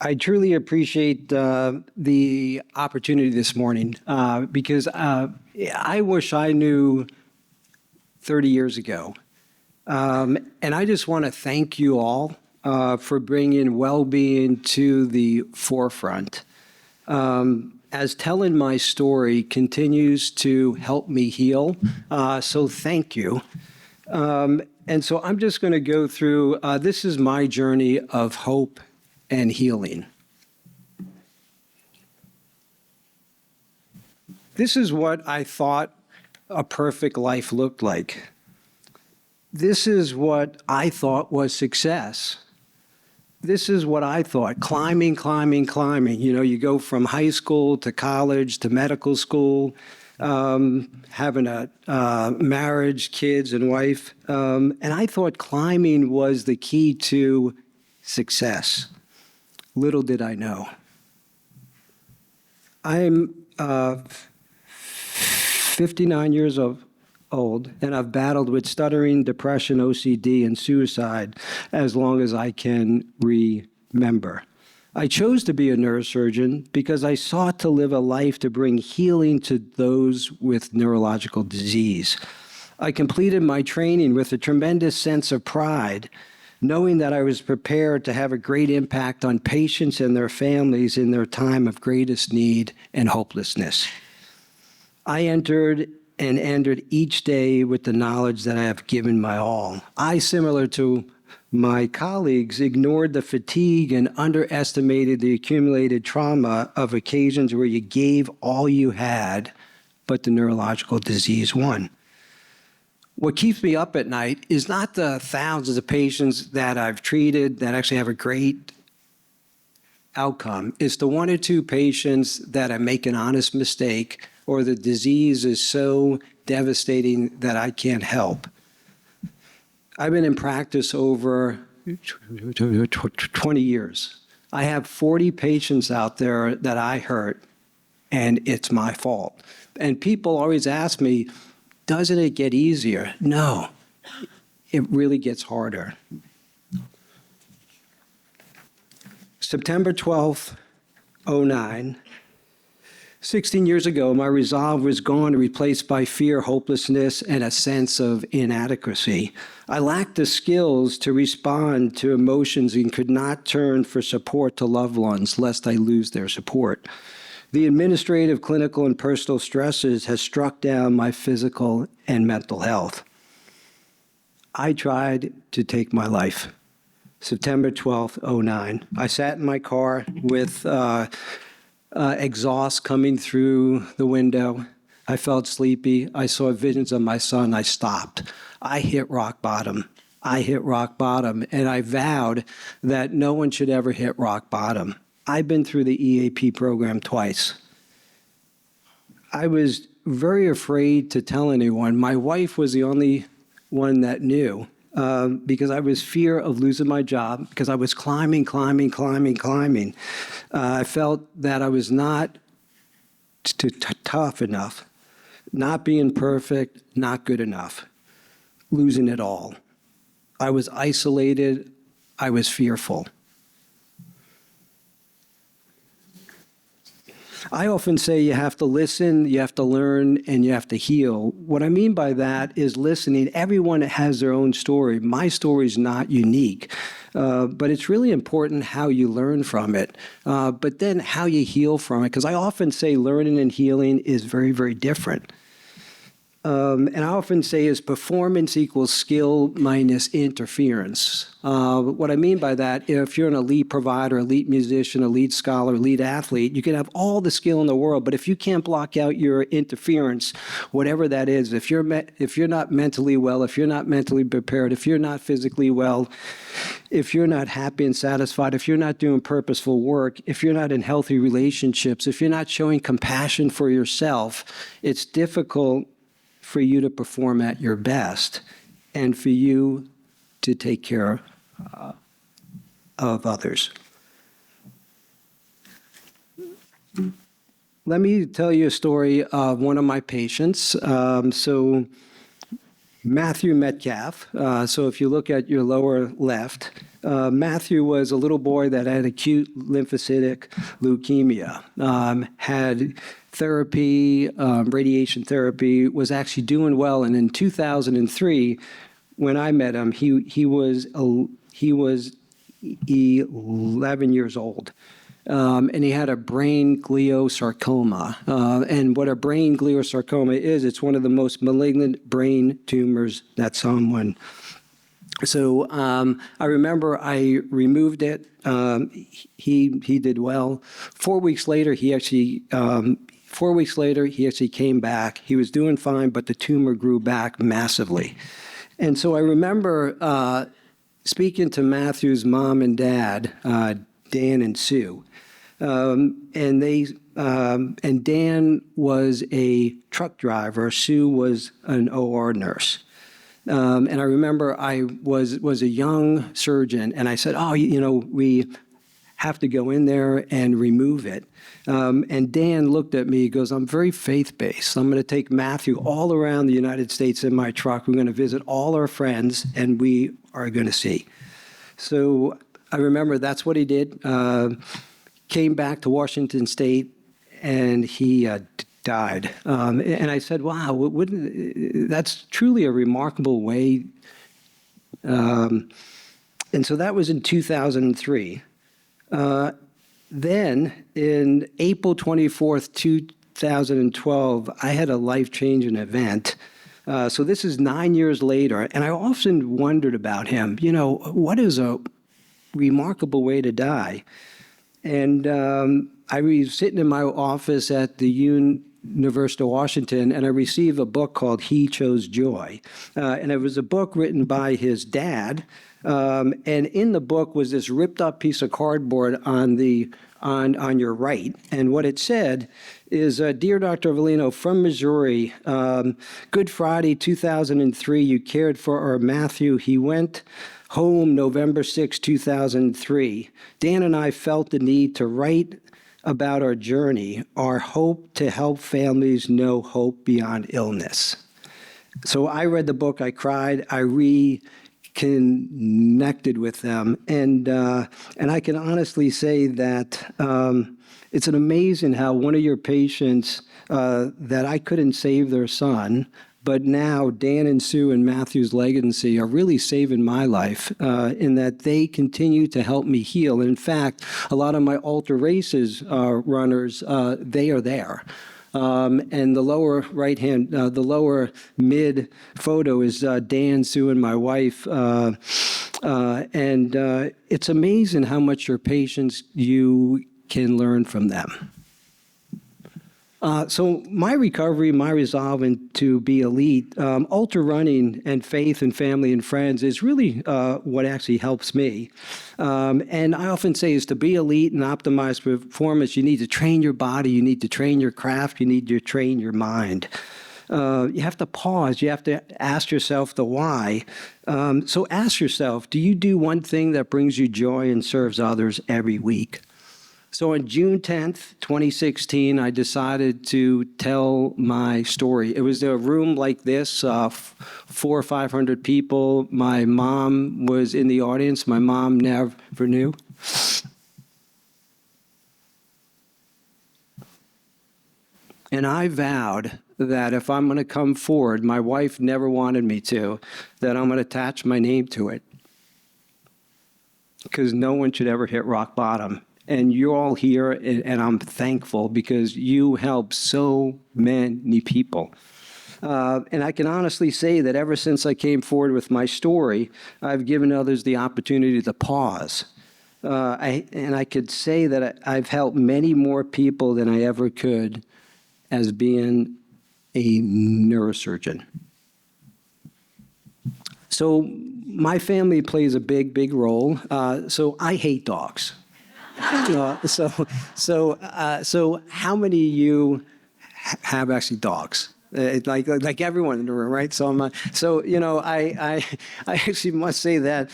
I truly appreciate the opportunity this morning because I wish I knew 30 years ago. And I just want to thank you all for bringing well-being to the forefront. As telling my story continues to help me heal, so thank you. And so I'm just going to go through, this is my journey of hope and healing. This is what I thought a perfect life looked like. This is what I thought was success. This is what I thought, climbing. You know, you go from high school to college to medical school, having a marriage, kids, and wife. And I thought climbing was the key to success. Little did I know. I'm 59 years old, and I've battled with stuttering, depression, OCD, and suicide as long as I can remember. I chose to be a neurosurgeon because I sought to live a life to bring healing to those with neurological disease. I completed my training with a tremendous sense of pride, knowing that I was prepared to have a great impact on patients and their families in their time of greatest need and hopelessness. I entered and ended each day with the knowledge that I have given my all. I, similar to my colleagues, ignored the fatigue and underestimated the accumulated trauma of occasions where you gave all you had, but the neurological disease won. What keeps me up at night is not the thousands of patients that I've treated that actually have a great outcome. It's the one or two patients that I make an honest mistake or the disease is so devastating that I can't help. I've been in practice over 20 years. I have 40 patients out there that I hurt, and it's my fault. And people always ask me, doesn't it get easier? No, it really gets harder. September 12th, 2009, 16 years ago, my resolve was gone and replaced by fear, hopelessness, and a sense of inadequacy. I lacked the skills to respond to emotions and could not turn for support to loved ones, lest I lose their support. The administrative, clinical, and personal stresses has struck down my physical and mental health. I tried to take my life. September 12th, 2009. I sat in my car with exhaust coming through the window. I felt sleepy. I saw visions of my son. I stopped. I hit rock bottom. And I vowed that no one should ever hit rock bottom. I've been through the EAP program twice. I was very afraid to tell anyone. My wife was the only one that knew because I was fear of losing my job because I was climbing. I felt that I was not tough enough, not being perfect, not good enough, losing it all. I was isolated. I was fearful. I often say you have to listen, you have to learn, and you have to heal. What I mean by that is listening. Everyone has their own story. My story is not unique, but it's really important how you learn from it, but then how you heal from it, because I often say learning and healing is very, very different. And I often say is performance equals skill minus interference. What I mean by that, if you're an elite provider, elite musician, elite scholar, elite athlete, you can have all the skill in the world, but if you can't block out your interference, whatever that is, if you're not mentally well, if you're not mentally prepared, if you're not physically well, if you're not happy and satisfied, if you're not doing purposeful work, if you're not in healthy relationships, if you're not showing compassion for yourself, it's difficult for you to perform at your best and for you to take care of others. Let me tell you a story of one of my patients. So Matthew Metcalf, so if you look at your lower left, Matthew was a little boy that had acute lymphocytic leukemia, had therapy, radiation therapy, was actually doing well. And in 2003, when I met him, he was 11 years old. And he had a brain gliosarcoma. And what a brain gliosarcoma is, it's one of the most malignant brain tumors that someone. So I remember I removed it. He did well. 4 weeks later, he actually 4 weeks later he actually came back. He was doing fine, but the tumor grew back massively. And so I remember speaking to Matthew's mom and dad, Dan and Sue, and Dan was a truck driver. Sue was an OR nurse. And I remember I was a young surgeon, and I said, we have to go in there and remove it. And Dan looked at me, he goes, I'm very faith-based. I'm going to take Matthew all around the United States in my truck. We're going to visit all our friends, and we are going to see. So I remember that's what he did. Came back to Washington State, and he died. And I said, wow, that's truly a remarkable way. And so that was in 2003. Then, in April 24th, 2012, I had a life-changing event. So this is 9 years later, and I often wondered about him. What is a remarkable way to die? And I was sitting in my office at the University of Washington, and I received a book called He Chose Joy. And it was a book written by his dad. And in the book was this ripped up piece of cardboard on your right. And what it said is, Dear Dr. Avellino, from Missouri, Good Friday, 2003, you cared for our Matthew. He went home November 6, 2003. Dan and I felt the need to write about our journey, our hope to help families know hope beyond illness. So I read the book, I cried, I reconnected with them, and I can honestly say that it's an amazing how one of your patients that I couldn't save their son, but now Dan and Sue and Matthew's legacy are really saving my life in that they continue to help me heal. And in fact, a lot of my ultra races runners, they are there. And the lower right hand, the lower mid photo is Dan, Sue, and my wife. And it's amazing how much your patients, you can learn from them. So my recovery, my resolve to be elite, ultra running and faith and family and friends is really what actually helps me. And I often say is to be elite and optimize performance, you need to train your body, you need to train your craft, you need to train your mind. You have to pause. You have to ask yourself the why. So ask yourself, do you do one thing that brings you joy and serves others every week? So on June 10th, 2016, I decided to tell my story. It was a room like this, 400 or 500 people. My mom was in the audience. My mom never knew. And I vowed that if I'm going to come forward, my wife never wanted me to, that I'm going to attach my name to it. Because no one should ever hit rock bottom. And you're all here, and I'm thankful because you help so many people. And I can honestly say that ever since I came forward with my story, I've given others the opportunity to pause. And I could say that I've helped many more people than I ever could as being a neurosurgeon. So my family plays a big, big role. So I hate dogs. So how many of you have actually dogs? Like everyone in the room, right? So I actually must say that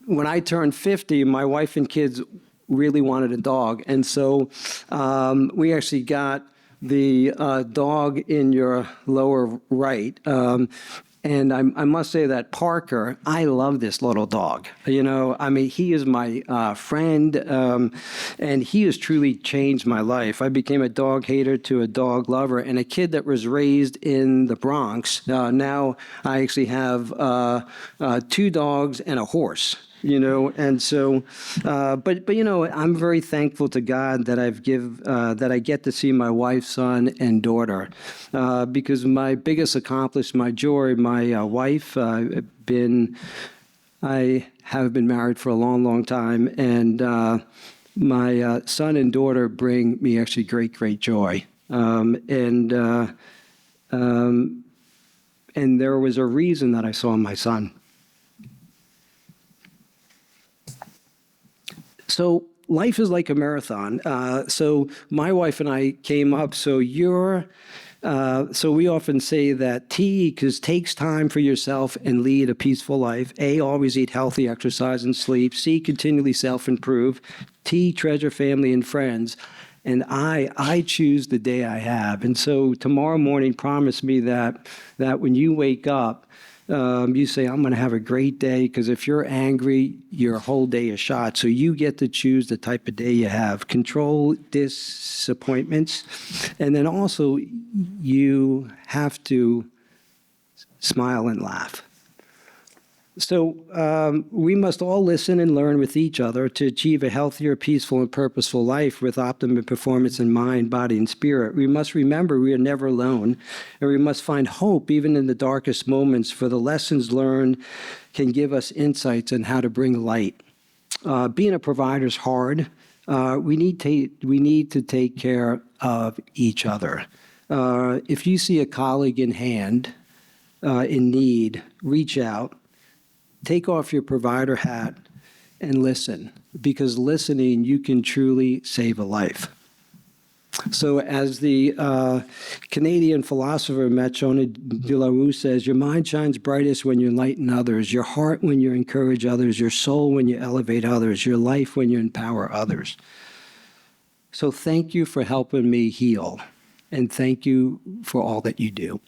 when I turned 50, my wife and kids really wanted a dog, and so we actually got the dog in your lower right. And I must say that Parker, I love this little dog. You know, I mean, he is my friend, and he has truly changed my life. I became a dog hater to a dog lover, and a kid that was raised in the Bronx. Now I actually have 2 dogs and a horse. You know, and so, but you know, I'm very thankful to God that that I get to see my wife, son, and daughter, because my biggest accomplishment, my joy, my wife, I have been married for a long, long time, and my son and daughter bring me actually great joy, and there was a reason that I saw my son. So life is like a marathon. So my wife and I came up. So we often say that T, because takes time for yourself and lead a peaceful life. A, always eat healthy, exercise, and sleep. C, continually self-improve. T, treasure family and friends. And I choose the day I have. And so tomorrow morning, promise me that when you wake up, you say, I'm going to have a great day, because if you're angry, your whole day is shot. So you get to choose the type of day you have. Control disappointments. And then also, you have to smile and laugh. So we must all listen and learn with each other to achieve a healthier, peaceful, and purposeful life with optimum performance in mind, body, and spirit. We must remember we are never alone, and we must find hope even in the darkest moments, for the lessons learned can give us insights on how to bring light. Being a provider is hard. We need to take care of each other. If you see a colleague in need, reach out. Take off your provider hat and listen, because listening, you can truly save a life. So as the Canadian philosopher Maître de la Rue says, your mind shines brightest when you enlighten others, your heart when you encourage others, your soul when you elevate others, your life when you empower others. So thank you for helping me heal, and thank you for all that you do.